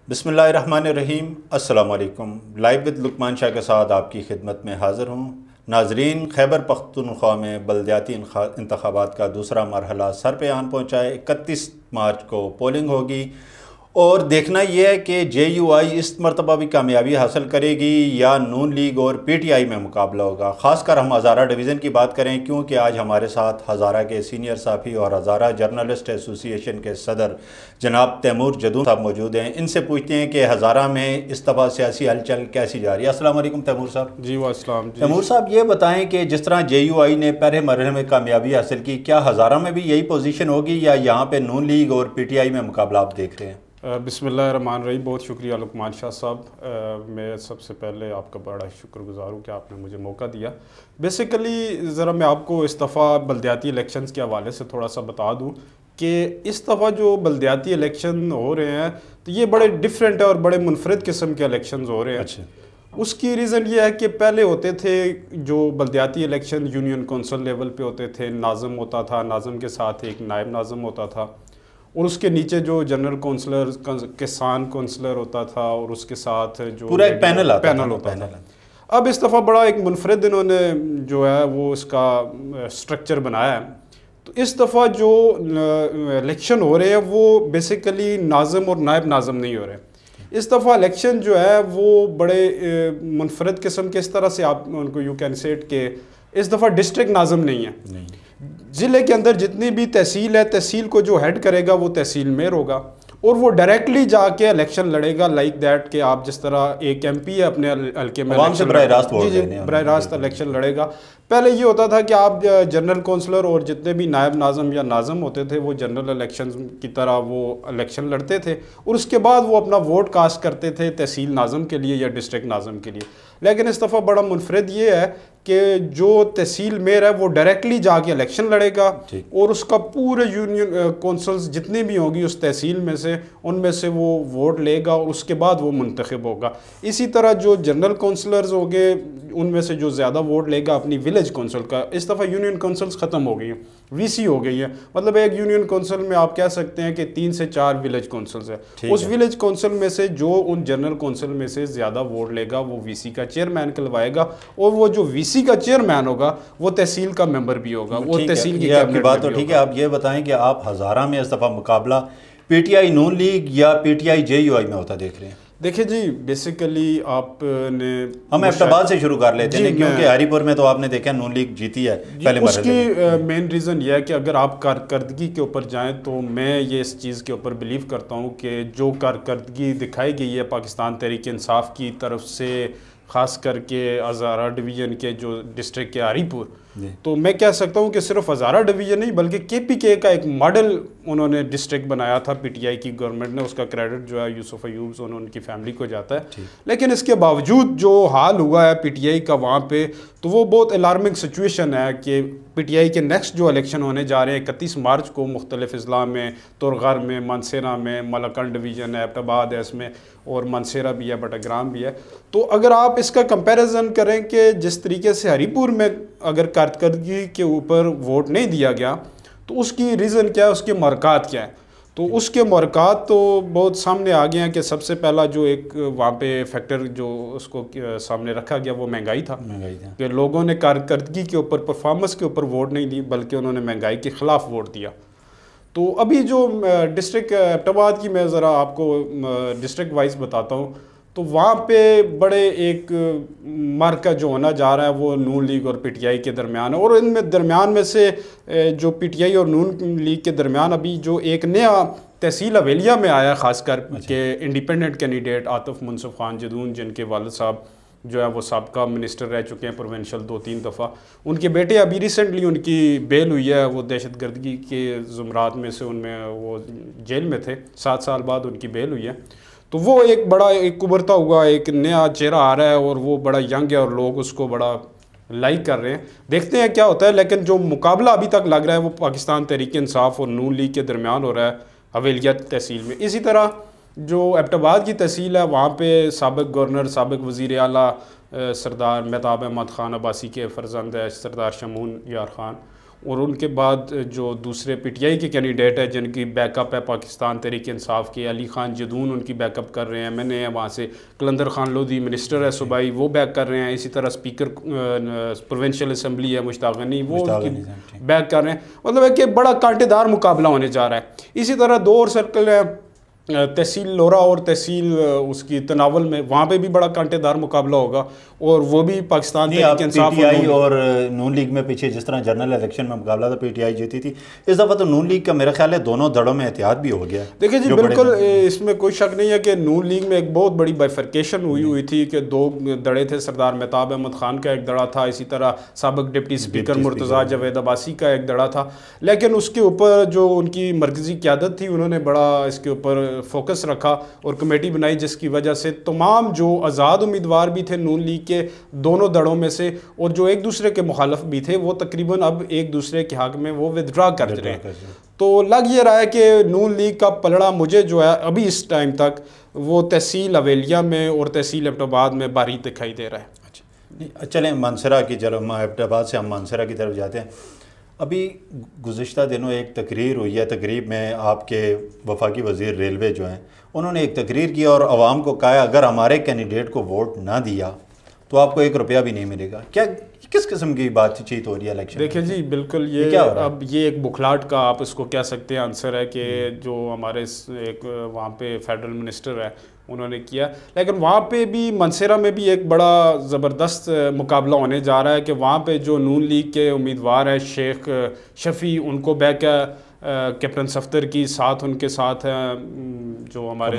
बिस्मिल्लाहिर्रहमानिर्रहीम। अस्सलाम वालेकुम। लाइव विद लुकमान शाह के साथ आपकी खिदमत में हाज़िर हूँ। नाजरीन, खैबर पख्तूनख्वा में बल्दियाती इंतखाबात का दूसरा मरहला सर पे आन पहुँचा है। 31 मार्च को पोलिंग होगी और देखना यह है कि JUI इस मरतबा भी कामयाबी हासिल करेगी या नून लीग और PTI में मुकाबला होगा। ख़ासकर हम हज़ारा डिवीज़न की बात करें, क्योंकि आज हमारे साथ हज़ारा के सीनियर साफ़ी और हज़ारा जर्नलिस्ट एसोसिएशन के सदर जनाब तैमूर जदून साहब मौजूद हैं। इनसे पूछते हैं कि हज़ारा में इस दफ़ा सियासी हलचल कैसी जा रही है। अस्सलाम वालेकुम तैमूर साहब। जी वास्सलाम जी। तैमूर साहब, ये बताएं कि जिस तरह JUI ने पहले मरहले में कामयाबी हासिल की, क्या हज़ारा में भी यही पोजीशन होगी या यहाँ पे नून लीग और PTI में मुकाबला आप देख रहे हैं? बिस्मिल्लाहिर्रहमानिर्रहीम। बहुत शुक्रिया लुकमान शाह साहब। मैं सबसे पहले आपका बड़ा शुक्रगुजार हूँ कि आपने मुझे मौका दिया। बेसिकली ज़रा मैं आपको इस दफ़ा बल्दियाती इलेक्शंस के हवाले से थोड़ा सा बता दूँ कि इस दफ़ा जो बल्दियाती इलेक्शन हो रहे हैं तो ये बड़े डिफरेंट है और बड़े मुनफरद किस्म के इलेक्शन हो रहे हैं। अच्छा। उसकी रीज़न ये है कि पहले होते थे जो बल्दियाती इलेक्शन यूनियन कौंसल लेवल पे होते थे, नाज़म होता था, नाज़म के साथ एक नायब नाज़म होता था और उसके नीचे जो जनरल काउंसलर, किसान काउंसलर होता था और उसके साथ जो पूरा एक पैनल होता था। अब इस दफ़ा बड़ा एक मुनफरद इन्होंने जो है वो इसका स्ट्रक्चर बनाया है। तो इस दफ़ा जो इलेक्शन हो रहे हैं वो बेसिकली नाज़म और नायब नाज़म नहीं हो रहे। इस दफ़ा इलेक्शन जो है वो बड़े मुनफरद किस्म के, इस तरह से आप उनको यू कैन सेट के इस दफ़ा डिस्ट्रिक्ट नाज़म नहीं है। ज़िले के अंदर जितनी भी तहसील है, तहसील को जो हेड करेगा वो तहसील मेयर होगा और वो डायरेक्टली जाके इलेक्शन लड़ेगा। लाइक दैट कि आप जिस तरह एक MP है अपने हल्के में बराह रास्त इलेक्शन लड़ेगा। पहले ये होता था कि आप जनरल काउंसलर और जितने भी नायब नाज़म या नाज़म होते थे वो जनरल इलेक्शन की तरह वो इलेक्शन लड़ते थे और उसके बाद वो अपना वोट कास्ट करते थे तहसील नाज़म के लिए या डिस्ट्रिक्ट नाज़म के लिए। लेकिन इस दफ़ा बड़ा मुनफरद ये है कि जो तहसील मेयर है वो डायरेक्टली जाके इलेक्शन लड़ेगा और उसका पूरे यूनियन कौंसल्स जितनी भी होंगी उस तहसील में से उनमें से वो वोट लेगा और उसके बाद वो मुंतखब होगा। इसी तरह जो जनरल काउंसलर्स हो गए उनमें से जो ज़्यादा वोट लेगा अपनी विलेज काउंसिल का। इस दफ़ा यूनियन काउंसिल्स ख़त्म हो गई हैं, VC हो गई है। मतलब एक यूनियन काउंसिल में आप कह सकते हैं कि 3 से 4 विलेज काउंसिल्स है। उस विलेज काउंसिल में से जो उन जनरल काउंसिल में से ज़्यादा वोट लेगा वो VC का चेयरमैन कहलवाएगा और वो जो VC का चेयरमैन होगा वो तहसील का मेंबर भी होगा। वो तहसील की आपकी बात तो ठीक है। आप ये बताएं कि आप हज़ारा में इस दफ़ा मुकाबला PTI नून लीग या PTI JUI में होता देख रहे हैं? देखिए जी, बेसिकली आपने हम एबटाबाद से शुरू कर लेते हैं क्योंकि हरीपुर में तो आपने देखा नून लीग जीती है पहले। उसकी मेन रीज़न यह है कि अगर आप कारकर्दगी के ऊपर जाएं तो मैं ये इस चीज़ के ऊपर बिलीव करता हूँ कि जो कारकर्दगी दिखाई गई है पाकिस्तान तहरीक इंसाफ की तरफ से, ख़ास करके हज़ारा डिवीज़न के जो डिस्ट्रिक्ट के हरीपुर, तो मैं कह सकता हूँ कि सिर्फ हज़ारा डिवीज़न नहीं बल्कि KPK का एक मॉडल उन्होंने डिस्ट्रिक्ट बनाया था PTI की गवर्नमेंट ने। उसका क्रेडिट जो है यूसुफ अयूब और उनकी फैमिली को जाता है। लेकिन इसके बावजूद जो हाल हुआ है PTI का वहाँ पे, तो वो बहुत अलार्मिंग सिचुएशन है कि PTI के नेक्स्ट जो इलेक्शन होने जा रहे हैं 31 मार्च को मुख्तलिफ अजला में, तुरगर में, मनसेरा में, मलकन डिवीज़न है, एबटाबाद है इसमें और मनसेरा भी है, बटाग्राम भी है। तो अगर आप इसका कंपैरिजन करें कि जिस तरीके से हरीपुर में अगर कारकर्दगी के ऊपर वोट नहीं दिया गया तो उसकी रीज़न क्या है, उसके मरकात क्या है, तो उसके मरकात तो बहुत सामने आ गए हैं कि सबसे पहला जो एक वहाँ पे फैक्टर जो उसको सामने रखा गया वो महंगाई था कि लोगों ने कारकर्दगी के ऊपर, परफॉर्मेंस के ऊपर वोट नहीं दी बल्कि उन्होंने महंगाई के ख़िलाफ़ वोट दिया। तो अभी जो डिस्ट्रिक्ट एबटाबाद की मैं ज़रा आपको डिस्ट्रिक्ट वाइज बताता हूँ, तो वहाँ पे बड़े एक मार्का जो होना जा रहा है वो नून लीग और PTI के दरमियान है। और इनमें दरमियान में से जो PTI और नून लीग के दरमियान अभी जो एक नया तहसील हवेलिया में आया, ख़ासकर के इंडिपेंडेंट कैंडिडेट आतिफ मुनसिफ खान जदून, जिनके वालिद साहब जो है वो साबका मिनिस्टर रह चुके हैं प्रोविंशियल 2-3 दफ़ा। उनके बेटे अभी रिसेंटली उनकी बेल हुई है, वो दहशतगर्दी के ज़ुमरात में से उनमें वो जेल में थे, 7 साल बाद उनकी बेल हुई है। तो वो एक बड़ा एक उभरता हुआ एक नया चेहरा आ रहा है और वो बड़ा यंग है और लोग उसको बड़ा लाइक कर रहे हैं। देखते हैं क्या होता है। लेकिन जो मुकाबला अभी तक लग रहा है वो पाकिस्तान तहरीक इंसाफ और नून लीग के दरमियान हो रहा है हवेलिया तहसील में। इसी तरह जो एबटाबाद की तहसील है वहाँ पे साबिक़ गवर्नर, साबिक़ वज़ीर आला सरदार मेहताब अहमद ख़ान अब्बासी के फ़र्जंद है सरदार शमून यार ख़ान, और उनके बाद जो दूसरे पीटीआई के कैंडिडेट है जिनकी बैकअप है पाकिस्तान तहरीक इंसाफ के, अली खान जदून उनकी बैकअप कर रहे हैं, मैंने वहाँ से कलंदर खान लोधी मिनिस्टर है सूबाई वो बैक कर रहे हैं, इसी तरह स्पीकर प्रोविंशियल असम्बली है मुश्ताक गनी वो उनकी बैक कर रहे हैं। मतलब है कि बड़ा कांटेदार मुकाबला होने जा रहा है। इसी तरह दो और सर्कल है तहसील लोरा और तहसील उसकी तनावल में, वहाँ पे भी बड़ा कांटेदार मुकाबला होगा और वो भी पाकिस्तान तहरीक इंसाफ पीटीआई और नून लीग में पीछे जिस तरह जनरल इलेक्शन में मुकाबला था पीटीआई जीती थी, इस दफ़ा तो नून लीग का मेरा ख्याल है दोनों धड़ों में एहतियात भी हो गया। देखिए जी बिल्कुल इसमें कोई शक नहीं है कि नून लीग में एक बहुत बड़ी बाइफर्केशन हुई थी कि दो दड़े थे, सरदार मेहताब अहमद खान का एक दड़ा था, इसी तरह साबिक डिप्टी स्पीकर मुर्तज़ा जावेद अब्बासी का एक दड़ा था। लेकिन उसके ऊपर जो उनकी मरकज़ी क़यादत थी उन्होंने बड़ा इसके ऊपर फोकस रखा और कमेटी बनाई, जिसकी वजह से तमाम जो आज़ाद उम्मीदवार भी थे नून लीग के दोनों दड़ों में से और जो एक दूसरे के मुखालफ भी थे वो तकरीबन अब एक दूसरे के हक में वो विदड्रा कर रहे हैं। तो लग ये रहा है कि नून लीग का पलड़ा मुझे जो है अभी इस टाइम तक वो तहसील अवेलिया में और तहसील एबटाबाद में बारीक दिखाई दे रहा है। अच्छा चलें मानसरा की तरफ, एबटाबाद से हम मानसरा की तरफ जाते हैं। अभी गुज़िश्ता दिनों एक तकरीर हुई है, तकरीब में आपके वफाकी वज़ीर रेलवे जो हैं उन्होंने एक तकरीर की और आवाम को कहा अगर हमारे कैंडिडेट को वोट ना दिया तो आपको 1 रुपया भी नहीं मिलेगा। क्या किस किस्म की बातचीत हो रही है इलेक्शन? देखिए जी बिल्कुल ये क्या अब ये एक बुखलाहट का आप इसको कह सकते हैं आंसर है कि जो हमारे एक वहाँ पे फेडरल मिनिस्टर है उन्होंने किया, लेकिन वहाँ पे भी मनसेरा में भी एक बड़ा ज़बरदस्त मुकाबला होने जा रहा है कि वहाँ पे जो नून लीग के उम्मीदवार हैं शेख शफ़ी उनको बैक कैप्टन सफ्तर की साथ उनके साथ हैं जो हमारे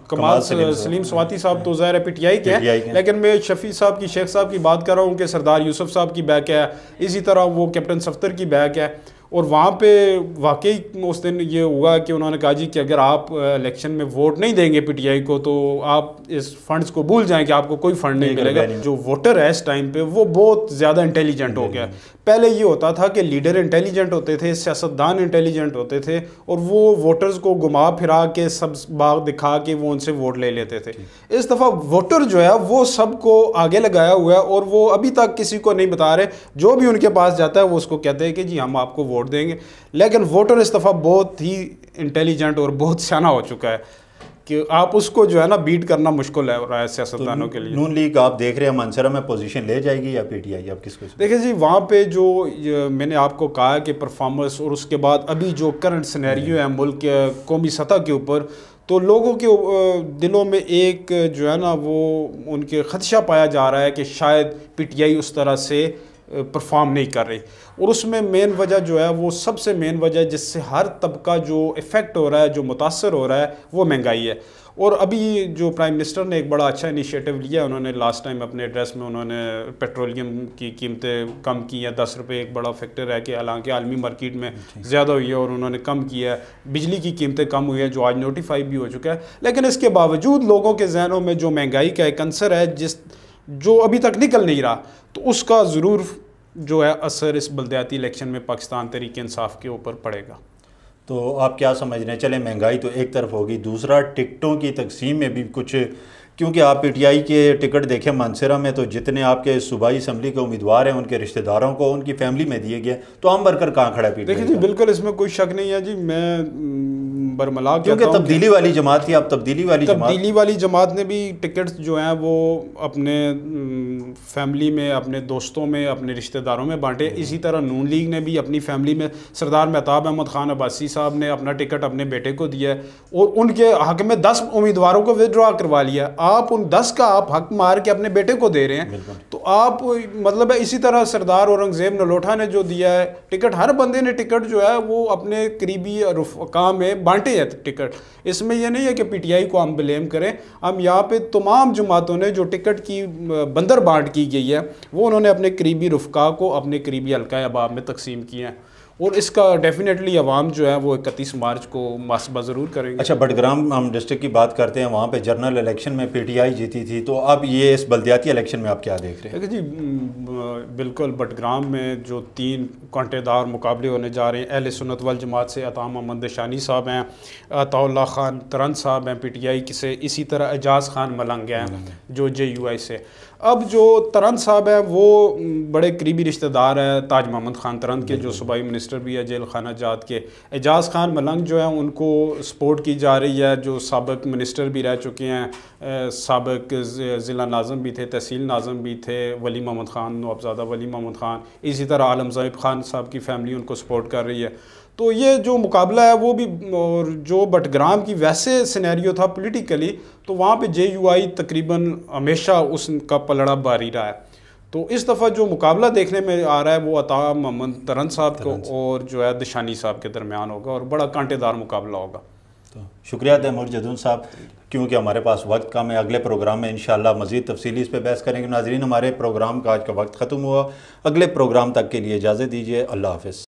कमाल सलीम स्वाति साहब तो ज़ाहिर है पीटीआई के हैं, लेकिन मैं शफ़ी साहब की शेख साहब की बात कर रहा हूँ कि सरदार यूसुफ साहब की बैक है, इसी तरह वो कैप्टन सफ्तर की बैक है। और वहाँ पे वाकई उस दिन ये हुआ कि उन्होंने कहा जी कि अगर आप इलेक्शन में वोट नहीं देंगे पीटीआई को तो आप इस फंड्स को भूल जाएं कि आपको कोई फंड नहीं मिलेगा। जो वोटर है इस टाइम पे वो बहुत ज़्यादा इंटेलिजेंट हो गया। पहले ये होता था कि लीडर इंटेलिजेंट होते थे, सियासतदान इंटेलिजेंट होते थे और वो वोटर्स को घुमा फिरा के सब बाग दिखा के वो उनसे वोट ले लेते थे। इस दफ़ा वोटर जो है वो सबको आगे लगाया हुआ है और वो अभी तक किसी को नहीं बता रहे, जो भी उनके पास जाता है वो उसको कहते हैं कि जी हम आपको वोट देंगे। लेकिन वोटर इस दफ़ा बहुत ही इंटेलिजेंट और बहुत सियाना हो चुका है कि आप उसको जो है ना बीट करना मुश्किल है रहा है सियासतदानों के लिए। नून लीग आप देख रहे हैं मानसरा में पोजीशन ले जाएगी या पीटीआई, आप किसको? देखिए जी वहाँ पे जो मैंने आपको कहा कि परफॉर्मेंस और उसके बाद अभी जो करंट सिनेरियो है मुल्क के कौमी सतह के ऊपर, तो लोगों के दिलों में एक जो है ना वो उनके खदशा पाया जा रहा है कि शायद पीटीआई उस तरह से परफॉर्म नहीं कर रही। और उसमें मेन वजह जो है वो सबसे मेन वजह जिससे हर तबका जो इफ़ेक्ट हो रहा है, जो मुतासर हो रहा है, वो महंगाई है। और अभी जो प्राइम मिनिस्टर ने एक बड़ा अच्छा इनिशिएटिव लिया, उन्होंने लास्ट टाइम अपने एड्रेस में उन्होंने पेट्रोलियम की कीमतें कम की हैं। 10 रुपये एक बड़ा फैक्टर है कि हालांकि आलमी मार्केट में ज़्यादा हुई है और उन्होंने कम किया है। बिजली की कीमतें कम हुई है जो आज नोटिफाई भी हो चुका है। लेकिन इसके बावजूद लोगों के जहनों में जो महंगाई का एक अंसर है जो अभी तक निकल नहीं रहा, तो उसका ज़रूर जो है असर इस बल्दियाती इलेक्शन में पाकिस्तान तहरीक इंसाफ के ऊपर पड़ेगा। तो आप क्या समझ रहे हैं? चले महंगाई तो एक तरफ होगी, दूसरा टिकटों की तकसीम में भी कुछ, क्योंकि आप पीटीआई के टिकट देखें मानसरा में तो जितने आपके सूबाई असम्बली के उम्मीदवार हैं उनके रिश्तेदारों को उनकी फैमिली में दिए गए, तो आम वर्कर कहाँ खड़ा है? देखिए जी बिल्कुल इसमें कोई शक नहीं है जी, मैं बरमला क्योंकि तब्दीली वाली जमात थी, आप तब्दीली वाली जमात ने भी टिकट्स जो हैं वो अपने फैमिली में, अपने दोस्तों में, अपने रिश्तेदारों में बांटे। इसी तरह नून लीग ने भी अपनी फैमिली में सरदार मेहताब अहमद खान अब्बासी साहब ने अपना टिकट अपने बेटे को दिया है और उनके हक में 10 उम्मीदवारों को विदड्रॉ करवा लिया। आप उन 10 का आप हक मार के अपने बेटे को दे रहे हैं, तो आप मतलब है। इसी तरह सरदार औरंगजेब नलोठा ने जो दिया है टिकट, हर बंदे ने टिकट जो है वो अपने करीबी रुफ़क़ा में बांटे है टिकट। इसमें यह नहीं है कि पीटीआई को हम ब्लेम करें, हम यहाँ पे तमाम जमातों ने जो टिकट की बंदर बांट की गई है वो उन्होंने अपने करीबी रुफ़क़ा को अपने करीबी हल्का अहबाब में तकसीम किए हैं और इसका डेफिनेटली अवाम जो है वो 31 मार्च को मुहासबा ज़रूर करेंगे। अच्छा, बडग्राम हम डिस्ट्रिक्ट की बात करते हैं, वहाँ पे जनरल इलेक्शन में पीटीआई जीती थी, तो अब ये इस बल्दियाती इलेक्शन में आप क्या देख रहे हैं? देखिए जी बिल्कुल बडग्राम में जो 3 कांटेदार मुकाबले होने जा रहे हैं, अहले सुन्नत वल जमात से अता मोहम्मद दशानी साहब हैं, अताउल्लाह खान तरन साहब हैं पीटीआई से, इसी तरह एजाज़ खान मलंग हैं जो JUI से। अब जो तरन साहब है वो बड़े करीबी रिश्तेदार है ताज मोहम्मद ख़ान तरन के, जो सूबाई मिनिस्टर भी है जेल खाना जात के। एजाज़ खान मलंग जो है उनको सपोर्ट की जा रही है, जो साबिक़ मिनिस्टर भी रह चुके हैं, साबिक़ ज़िला नाज़म भी थे, तहसील नाज़म भी थे, वली मोहम्मद ख़ान, नवाबज़ादा वली मोहम्मद ख़ान, इसी तरह आलम ज़ईब ख़ान साहब की फ़ैमिली उनको सपोर्ट कर रही है। तो ये जो मुकाबला है वो भी, और जो बटग्राम की वैसे सिनेरियो था पॉलिटिकली, तो वहाँ पे JUI तकरीबन हमेशा उसका पलड़ा भारी रहा है। तो इस दफ़ा जो मुकाबला देखने में आ रहा है वो अता मोहम्मद तरन साहब को और जो है दिशानी साहब के दरमियान होगा, और बड़ा कांटेदार मुकाबला होगा। तो शुक्रिया तैमूर जदून साहब, क्योंकि हमारे पास वक्त कम है। अगले प्रोग्राम में इंशाअल्लाह मज़ीद तफसीली इस पर बहस करेंगे। नाज़रीन, हमारे प्रोग्राम का आज का वक्त ख़त्म हुआ। अगले प्रोग्राम तक के लिए इजाज़त दीजिए। अल्लाह हाफ़िज़।